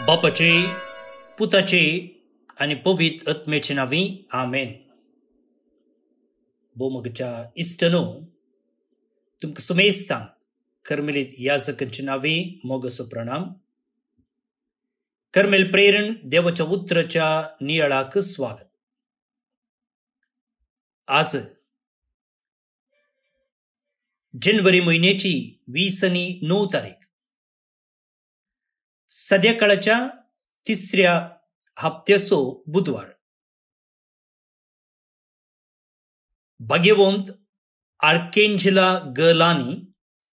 बापाचे पुताचे आणि पवित्र आत्म्याचे नावी आमेन. बोमगच्या इष्टनो तुमक सुमेस्तांक कर्मेलित याजकांचे नावे मोगसो प्रणाम. कर्मेल प्रेरण देवाच्या उतराच्या नियाळाक स्वागत. आज जानेवारी महिन्याची 29 तारीख, संध्याकाळच्या 3ऱ्या हप्त्याचो बुधवार. भाग्यवंत आर्केंजला गलानी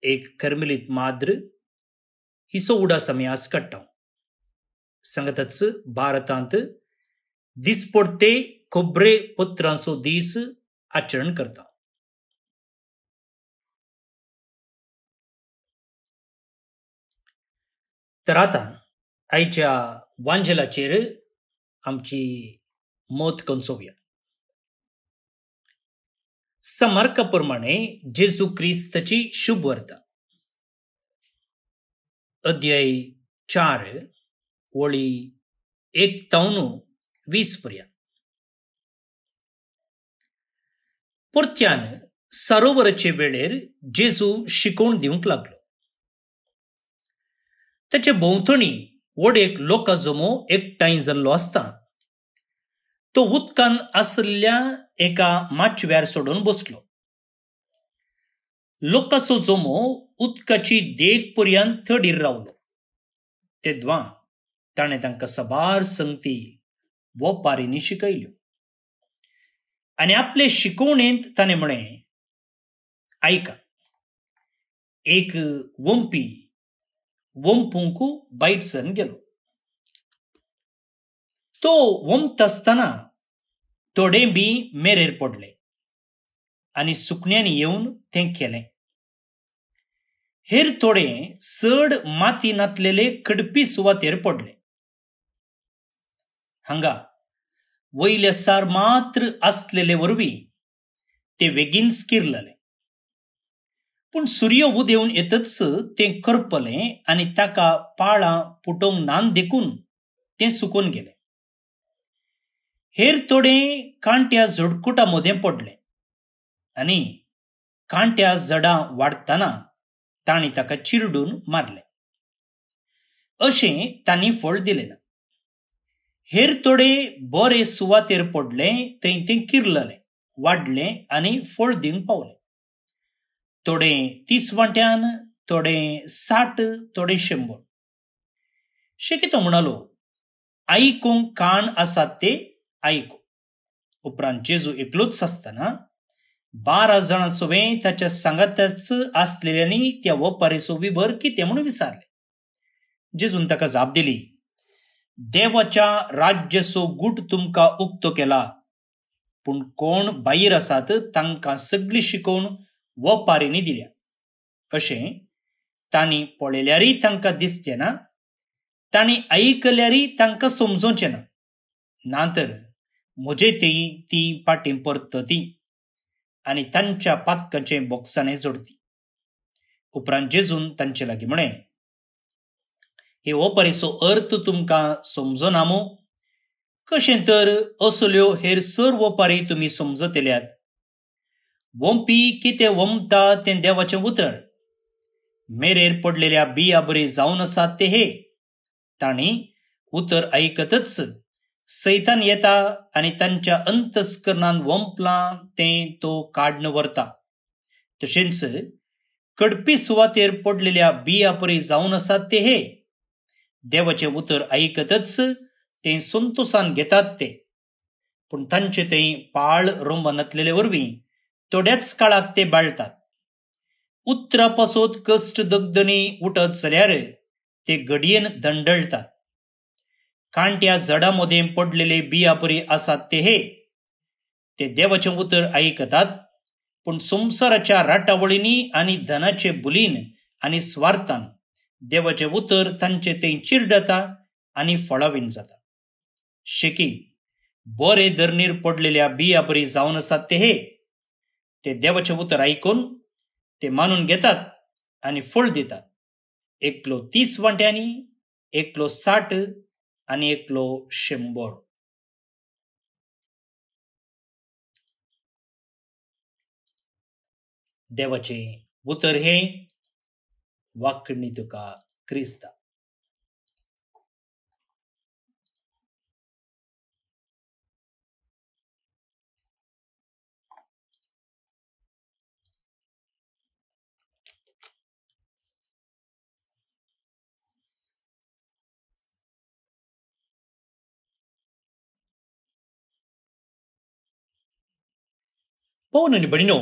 एक कर्मेलित माद्र हिसो उडा समयास कट्टाव संगतच भारतांत दिसपडते खोबरे पुत्रांचो दीस आचरण करता. तर आता आयच्या वांजलाचेर आमची मत कंचोवया. समर्काप्रमाणे जेजू क्रिस्ताची शुभ वार्ता, अध्याय 4 वळी 1 तावन 20 पर्यंत. परत्यान सरोवराचे वेळेर जेजू शिकोवन दिवंक लागलो. त्याचे भोंवतणी वडेक लोकां जमो एकठांय जाल्लो आसता तो उदकान आसलेल्या एका माचव्यार सोडून बसलो. लोकांचो जमो उदकाची देग पर्यंत थडीर रावलो. तेदवा ताणें तांकां साबार संगती वपारींनी शिकयल्यो आनी आपले शिकवणेंत ताणें म्हळें, आयका, एक वंपी वंपूंक बायटसन गेलो. तो वंपत आसतना थोडे बी मेरेर पडले आनी सुकण्यांनी येवन तें केलें. हेर थोडे चड माती नातलेले खडपी सुवातेर पडले. हांगा वयले सार मात्र आसलेले वरवीं ते बेगीन स्किरलले. पूण सूर्य उदेवन येतच तें करपलें आनी ताका पाळां फुटोवंक नान देखून तें सुकून गेलें. हेर थोडे कांट्या झडकुटा मदें पडले आनी कांट्या झाडां वाडटना तांणी ताका चिरडून मारले. अशें तांणी फळ दिलें ना. हेर थोडे बरे सुवातेर पडले, थंय तें किरललें, वाडलें आनी फळ दिवंक पावलें. थोडे 30 वांट्यान, थोडे 60, थोडे 100. शेकितो म्हणालो, आयकूंक कान आसात ते आयकूं. उपरांत जेजू एकलोच आसतना 12 जाणां चोवें ताच्या सांगाताच आसलेल्यांनी त्या वपारेचो विबर कितें म्हणून विचारले. जेजून ताका जाप दिली, देवाच्या राज्याचो गूट तुमकां उक्तो केला, पूण कोण भायर आसात तांकां सगळी शिकोवन वपारींनी दिल्या. अशें तांणी पळयल्यारय तांकां दिसचें ना, तांणी आयकल्यारय तांकां समजोवचें ना, नातर म्हजे ती पाटीं परतती आनी तांच्या पातकांचे बोक्सांनी जोडती. उपरांत जेजून तांचे लागीं म्हळें, हे वपारेचो अर्थ तुमकां समजना मो? कशें तर असल्यो हेर सर वपारी तुमी समजतल्यात. वंपी कितें वंपता तें देवाचें उतर. मेरेर पडलेल्या बिया बरी जावन आसात ते हे. तांणी उतर आयकतच सैतान येता आनी तांच्या अंतस्करणान वंपलां तें तो काडून व्हरता. तशेंच कडपी सुवातेर पडलेल्या बिया बरी जावन आसात ते हे. देवाचें उतर आयकतच तें संतोषान घेतात ते, पूण तांचे थंय पाळ रोंब नातलेले वरवीं थोड्याच काळाक ते बाळतात. उतरा पासत कश्ट दगदणी उठत जाल्यार ते घडयेन धंडळतात. कांट्या झाडां मदें पडलेले बिया बरी आसात ते हे. ते देवाचें उतर आयकतात, पूण संवसाराच्या राटावळींनी आनी धनाचे बुलीन आनी स्वार्थान देवाचें उतर तांचे थंय चिरडता आनी फळावीन जाता. शेकी बरे धरणीर पडलेल्या बिया बरी जावन आसात ते हे. ते देवाचें उतर आयकून ते मानून घेतात आनी फळ दितात. एकलो 30 वांट्यांनी, एकलो 60 आणि एकलो 100. देवाचे उतर हे वाकणी तुका क्रिस्ता. पळोवन न्ही बडिनो,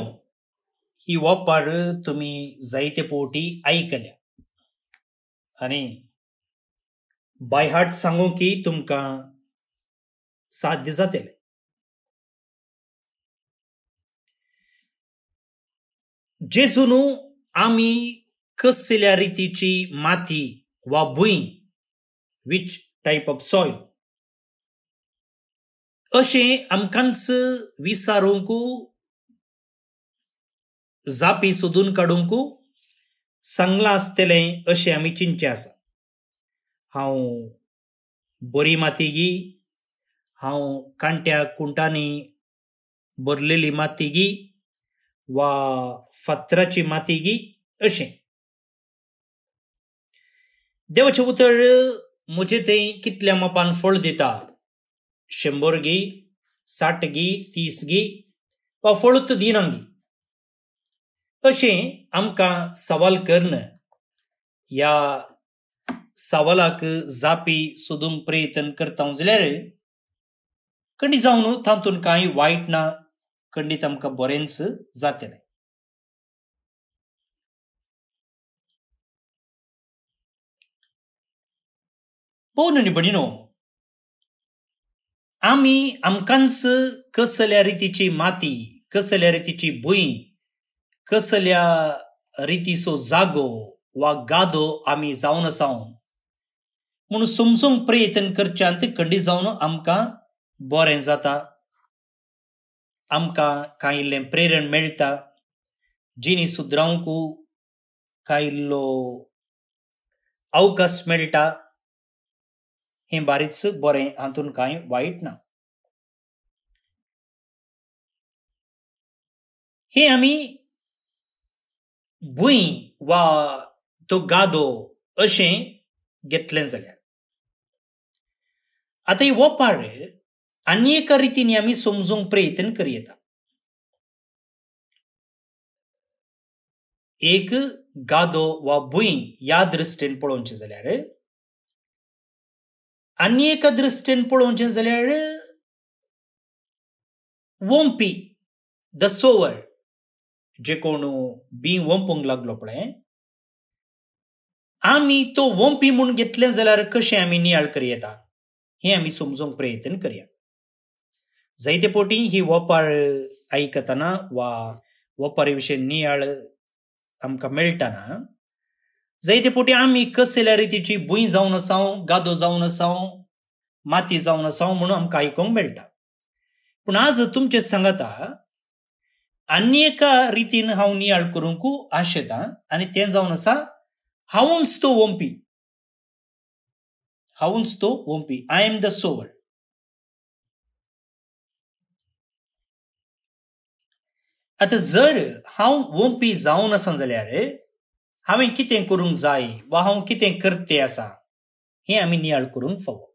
ही वपार तुम्ही जायते पोटी ऐकल्या आणि बाय हार्ट सांगू की तुमकां साध्य जातले. जेजून आमी कसल्या रितीची माती वा भुंय, विच टायप ऑफ सॉयल, अशें आमकांच विचारूंक जापी सोदून काडूंक सांगलां आसतलें अशें आमी चिंतचे आसा. हांव बरी माती गी, हांव कांट्या कुंटांनी भरलेली माती गी वा फातराची माती गी अशें. देवाचें उतर म्हजें तें कितल्या मापान फळ दिता, 100 गी, 60 गी, 30 गी वा फळूच दिना गी, अशें आमकां सवाल करून ह्या सवालाक जापी सोदूंक प्रयत्न करता जाल्यार खंडीत जावन तातूंत कांय वायट ना, खंडीत आमकां बरेंच जातलें. पळोवन न्ही बडिनो, आमी आमकांच कसल्या रितीची माती, कसल्या रितीची भुंय, कसल्या रितीचो जागो वा गादो आमी जावन आसा म्हणून समजूंक प्रयत्न करच्यांत खंडीत जावन आमकां बरें जाता, आमकां कांय इल्लें प्रेरण मेळटा, जिणी सुदरावंक कांय इल्लो अवकाश मेळटा. हें बारीच बरें, हातूंत कांय वायट ना. हे आमी भुंय वा तो गादो अशें घेतलें जाल्यार आतां ही वपार आनी एका रितीन आमी समजूंक प्रयत्न करूं. एक गादो वा भुंय ह्या दृश्टीन पळोवचें जाल्यार, आनी एका दृश्टीन पळोवचें जाल्यार वोंपी, द सोवर, जे कोण बी वोंपूंक लागलो पळय, आमी तो वोंपी म्हूण घेतलें जाल्यार कशें आमी नियाळ करूं येता हें आमी समजूंक प्रयत्न करूया. जायते पोटी ही वपार आयकतना वा वपारी विशीं नियाळ आमकां मेळटना जायते पोटी आमी कसल्या रितीची भुंय जावन आसां, गादो जावन आसां, माती जावन आसां म्हणून आमकां आयकूंक मेळटा. पूण आज तुमचे सांगता आनी एका रितीन हांव नियाळ करूंक आशेता आनी तें जावन आसा हांवूच तो वोंपी. हांवूच तो वोंपी, आय एम द सोवर. आतां जर हांव वोंपी जावन आसा जाल्यार हांवें कितें करूंक जाय वा हांव कितें करते आसा हें आमी नियाळ करूंक फावो.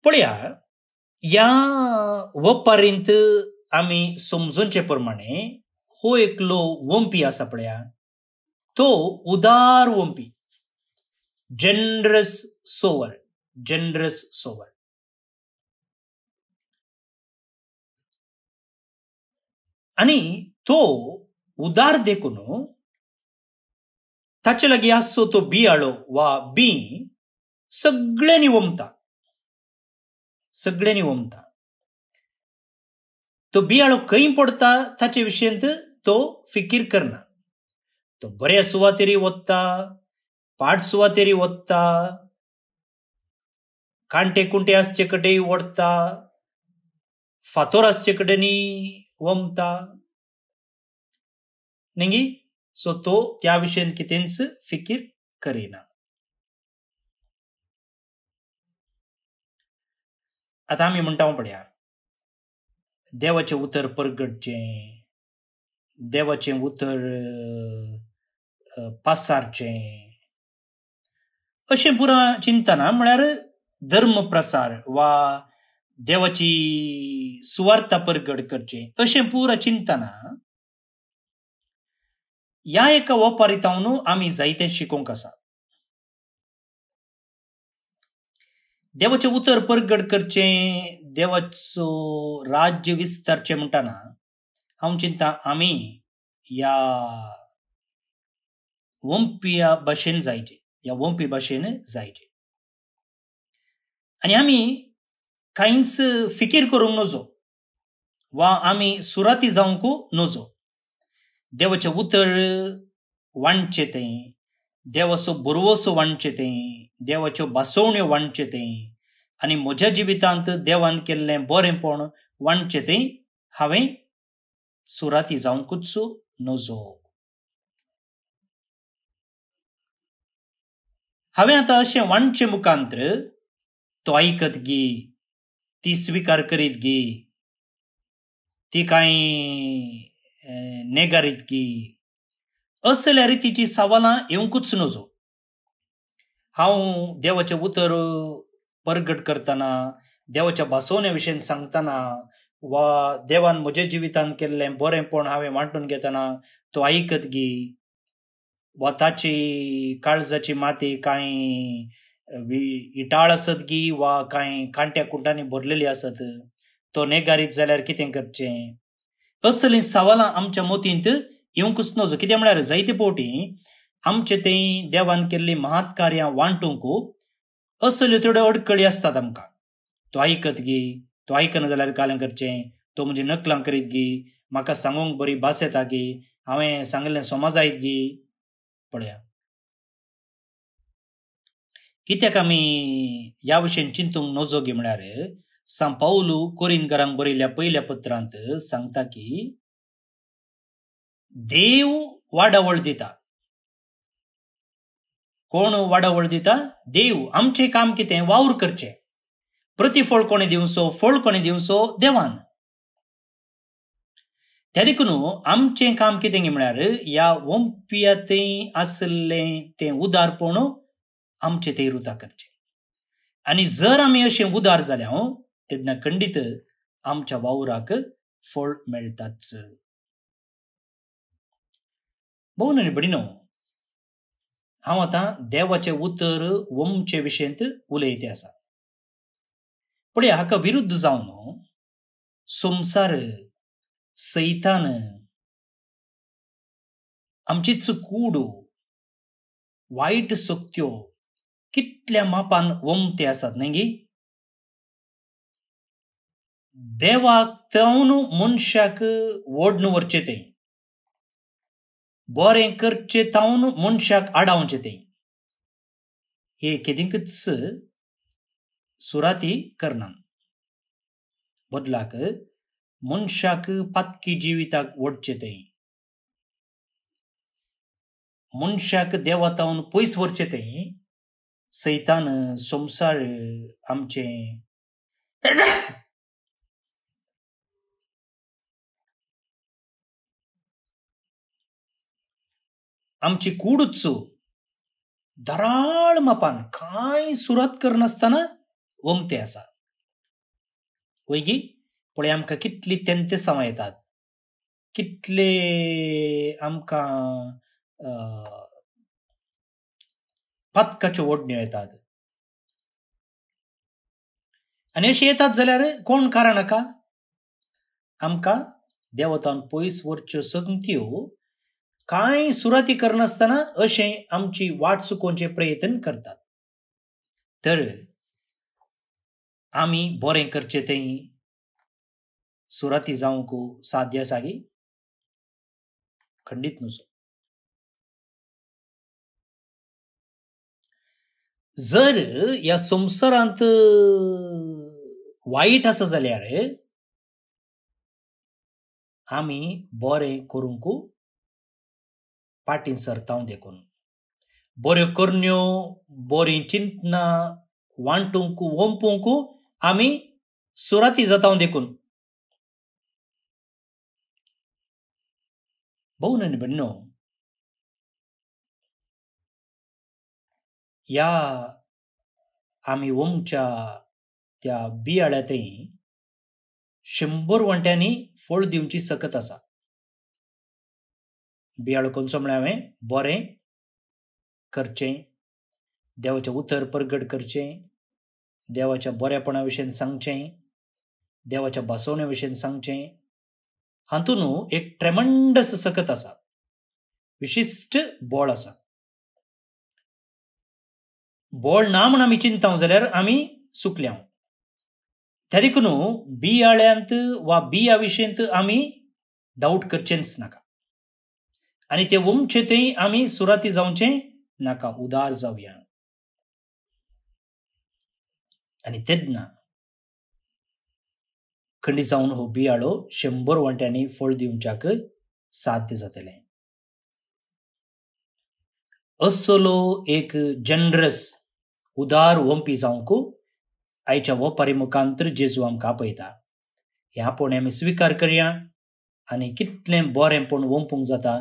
पळया, ह्या वपारींत आमी समजूंचे प्रमाणे हो एकलो वोंपी आसा पळया, तो उदार वोंपी, जनरस सोवर, जनरस सोवर. आनी तो उदार देखून ताचे लागीं आसचो तो बियाळो वा बी सगळ्यांनी वोंपता, सगळ्यांनी वोंपता. तो बियाळो खंय पडटा ताचे विशयंत तो फिकीर करना. तो बऱ्या सुवातेरी वत्ता, पाड सुवातेरी वत्ता, कांटे कुंटे आसचे कडेन वडता, फातोर आसचे कडेनी वोंपता न्ही. सो तो त्या विशयंत कितेंच फिकीर करिना. आता आम्ही म्हणटा पळया, देवाचें उतर परगटचें, देवाचें उतर पासारचें, अशें पुरा चिंतना म्हळ्यार धर्म प्रसार वा देवाची सुवार्ता परगट करचें अशें पुरा चिंतना ह्या एका ओपारीतावन आमी जायतें शिकोवंक आसा. देवाचें उतर परगट करचें, देवाचो राज्य विस्तारचें म्हणटाना हांव चिंता आमी ह्या वंपिया भाशेन जायचे, ह्या वंपी भाशेन जायचे. आनी आमी कांयच फिकीर करूंक नजो वा आमी सुराती जावंक नजो. देवाचें उतर वांडचें तें, देवाचो बरवसो वांडचें तें, देवाच्यो भासवण्यो वांडचें तें, आनी म्हज्या जिवितांत देवान केल्लें बरेंपण वांडचें तें हांवें सुराती जावंकूच नजो. हांवें आतां अशें वांडचे मुखांत्र तो आयकत गी, ती स्विकार करीत गी, ती कांय नेगारीत गी, असल्या रितीची सवालां येवंकूच नजो. हांव देवाचें उतर परगट करतना, देवाच्या भासवण्या विशयी सांगतना वा देवान म्हज्या जिवितांत केल्लें बरेंपण हांवें वांटून घेतना तो आयकत गी, वा ताची काळजाची माती कांय इटाळ आसत गी वा कांय कांट्या कुंटांनी भरलेली आसत, तो नेगारीत जाल्यार कितें करचें, असलीं सवालां आमच्या मोतींत येवंकूच नजो. कित्याक म्हळ्यार जायते फावटी आमचें तें देवान केल्लीं महात कार्यां वांटूंक असल्यो थोड्यो अडकळी आसतात आमकां. तो आयकत गी, तो आयकना जाल्यार कालें करचें, तो म्हणजे नकलां करीत गी, म्हाका सांगूंक बरी भास येता गी, हांवें सांगलें समजायत गी. पळया, कित्याक आमी ह्या विशयी चिंतूंक नजो गे म्हळ्यार सान पाऊल कोरिंथकारांक बरयल्ल्या पयल्या पत्रांत सांगता की देव वाडावळ दिता. कोण वाडावळ दिता? देव. आमचें काम कितें? वावर करचें. प्रतिफळ कोणे दिवचो, फळ कोणे दिवचो? देवान. त्या देखून आमचें काम कितें गे म्हळ्यार ह्या वंपियातें आसलें तें उदारपण आमचें तें रुता करचें. आनी जर आमी अशें उदार जाल्या तेन्ना खंडीत आमच्या वावराक फळ मेळटाच. भोवन आनी भयणीनो, हांव आतां देवाचें उतर वंपचे विशयींत उलयते आसा. पळया, हाका विरुद्ध जावन संसार, सैतान, आमचीच कूड, वायट शक्त्यो कितल्या मापान वंपते आसात न्ही गी. देवाक तावन मनशाक ओडून व्हरचें तें, बरें करचें तावन मनशाक आडावचें तें, हे केदींकच सुराती करना. बदलाक मनशाक पातकी जिविताक ओडचें तें, मनशाक देवातावन पयस व्हरचें तें सैतान, संसार, आमचें आमची कूडच धराळ मापान कांय सुरात करनासतना वंपते आसा. वयगी पळय, आमकां कितली तेंतेसांवां येतात, कितले आमकां पातकाच्यो ओडण्यो येतात. आनी अशें येतात जाल्यार कोण कारण आका? आमकां देवतान पयस व्हरच्यो संगत्यो कांय सुराती करनासतना अशें आमची वाट चुकोवचे प्रयत्न करतात. तर आमी बरें करचें तें सुराती जावंक साध्य आसा गी? खंडीत नजो. जर ह्या संवसारांत वायट आसा जाल्यार आमी बरें करूंक फाटीं सरताव देखून. बऱ्यो करण्यो बरी चिंतनां वांटूंक ओंपूंक आमी सुराती जाता देखून. भाऊन बन्नो, या आमी ओमच्या त्या बियाळ्यातय 100 वंट्यांनी फळ दिवची सकत आसा. बियाळ कोणसो म्हळ्यार हांवें बरें करचें, देवाचें उतर प्रगट करचें, देवाच्या बऱ्यापणा विशयी सांगचें, देवाच्या बसवण्या विशयी सांगचें. हातून एक ट्रेमंडस सकत आसा, विशिश्ट बोळ आसा. बोळ ना म्हण आमी चिंताव जाल्यार आमी चुकल्या. त्या देखून बियाळ्यांत वा बिया विशयींत आमी डाऊट करचेंच नाका आनी ते ओमचेतय आमी सुराती जावचें नाका, उदार जावया. आनी तेदना खंडी जावन हो बियाळो 100 वंट्यांनी फळ दिवच्याक साध्य जातलें. असलो एक जनरस उदार ओंपी जावंक आयच्या ओपारी मुखांतर जेजू आमकां आपयता. हे आपोवन आमी स्विकार करया आनी कितलें बरेंपण ओंपूंक जाता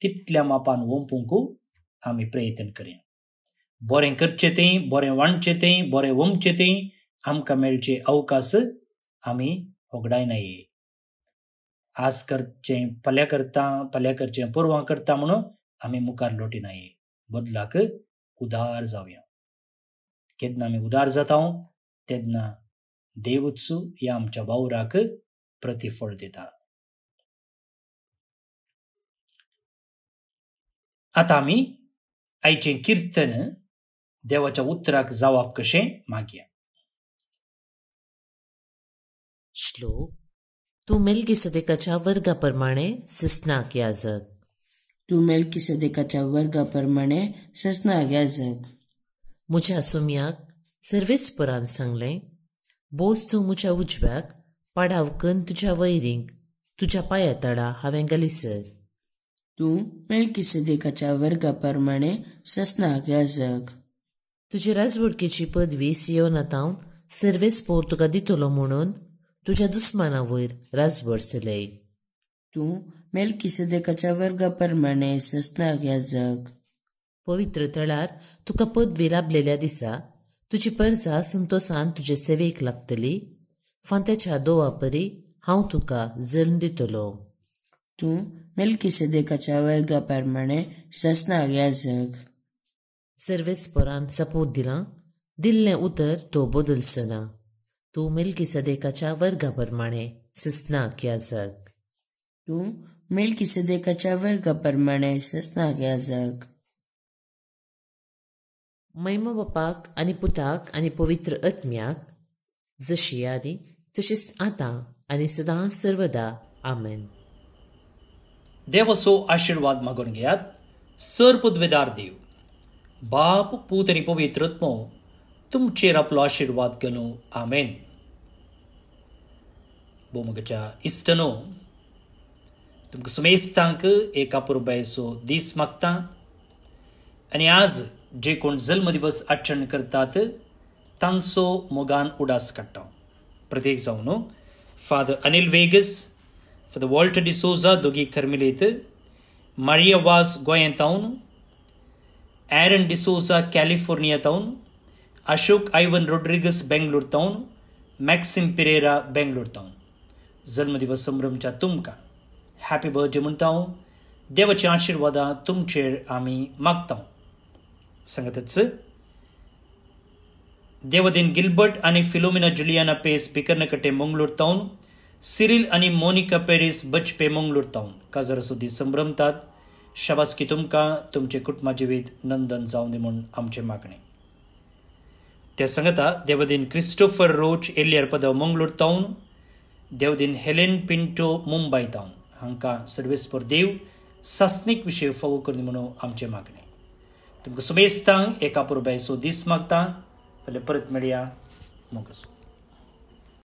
तितल्या मापान ओंपूंक आमी प्रयत्न करया. बरें करचेंतय, बरें वांटचेंतय, बरें ओंपचेंतय आमकां मेळचे अवकाश आमी होगडायनाये. आज करचें फाल्यां करता, फाल्यां करचें परवां करता म्हणून आमी मुखार लोटिनाये. बदलाक उदार जावया. केन्ना आमी उदार जाता तेन्ना देवूच ह्या आमच्या वावराक प्रतिफळ दिता. आतां आमी आयचें किर्तन देवाच्या उतराक जावप कशें मागया. श्लोक. तू मेल्किसेदेकाच्या वर्गाप्रमाणे सस्नाक याजक. तू मेल्किसेदेकाच्या वर्गाप्रमाणे सस्नाक याजक. मुझ्या सुम्याक सर्वेस्परान सांगलें, बोस तूं मुझ्या उजव्याक, पाडावकन तुज्या वैरींक, तुज्या पांया तळा हांवें घालिसर. तूं मेल्किसेदेकाच्या वर्गाप्रमाणे सस्नाक याजक. तुजी राजवडकेची पदवी सियोनातावन सर्वेस्पोर तुका दितलो म्हणून तुज्या दुस्माना वयर राजवड चलय. तूं मेल्किसेदेकाच्या वर्गाप्रमाणे सस्नाक याजक. पवित्र तळार तुका पदवी लाभलेल्या दिसा तुजी परजा संतोषान तुजे सेवेक लागतली. फांत्याच्या दोवा परी हांव तुका जल्म दितलो. तूं मेल्किसेदेकाच्या वर्गाप्रमाणे सस्नाक याजक. सर्वेस्परान सपोत दिलां, दिल्लें उतर तो बदलसना. तूं मेल्किसेदेकाच्या वर्गाप्रमाणे सस्नाक याजक. तूं मेल्किसेदेकाच्या वर्गाप्रमाणे सस्नाक याजक. मैमा बापाक आनी पुताक आनी पवित्र आत्म्याक जशी आदी तशीच आतां आनी सदां सर्वदा आमेन. देवाचो आशीर्वाद मागून घेयात. सर्पद्वेदार देव, बाप, पूत आनी पवित्र आत्मो तुमचेर आपलो आशीर्वाद घालूं. आमेन. भोवमुगाच्या इश्टनो, तुमकां सुमेस्तांक एक अपुरबायेचो दीस मागता आनी आज जे कोण जल्मदिवस आचरण करतात तांचो मोगान उडास काडटा. प्रत्येक जावन father Anil Vegas, father Walter D'Souza दोगी कर्मिलेत, मारिया वास गोंयांतावन, एरन डिसोजा कॅलिफोर्नियातावन, अशोक आयवन रोड्रिगस बेंगलोर तावन, मॅक्सिम पिरेरा बेंगलोर तावन जल्मदिवस संभ्रमच्या तुमकां हॅपी बर्थडे म्हणटा. देवाची आशीर्वादां तुमचेर आमी मागता. सांगतच देवदीन गिल्बर्ट आनी फिलोमिना जुलियाना पेस पिकर्नकटे मंगळूर तावन, सिरिल आनी मोनिका पेरीस बचपे मंगळूर तावन काजार सुद्दी संभ्रमतात. शाबासकी तुमकां, तुमचे कुटुंबा जिवीत नंदन जावन दी म्हूण आमचें मागणें. ते सांगता देवदीन क्रिस्टोफर रोच एलियर पदव मंगळूर तावन, देवदीन हेलेन पिंटो मुंबय तावन हांकां सर्वेस्पर देव सासणीक विशय फावो करून म्हणून आमचें मागणें. तुमकां सुमेस्तांक एका पुरबायचो दीस मागता. फाल्यां परत मेळया. मोगस.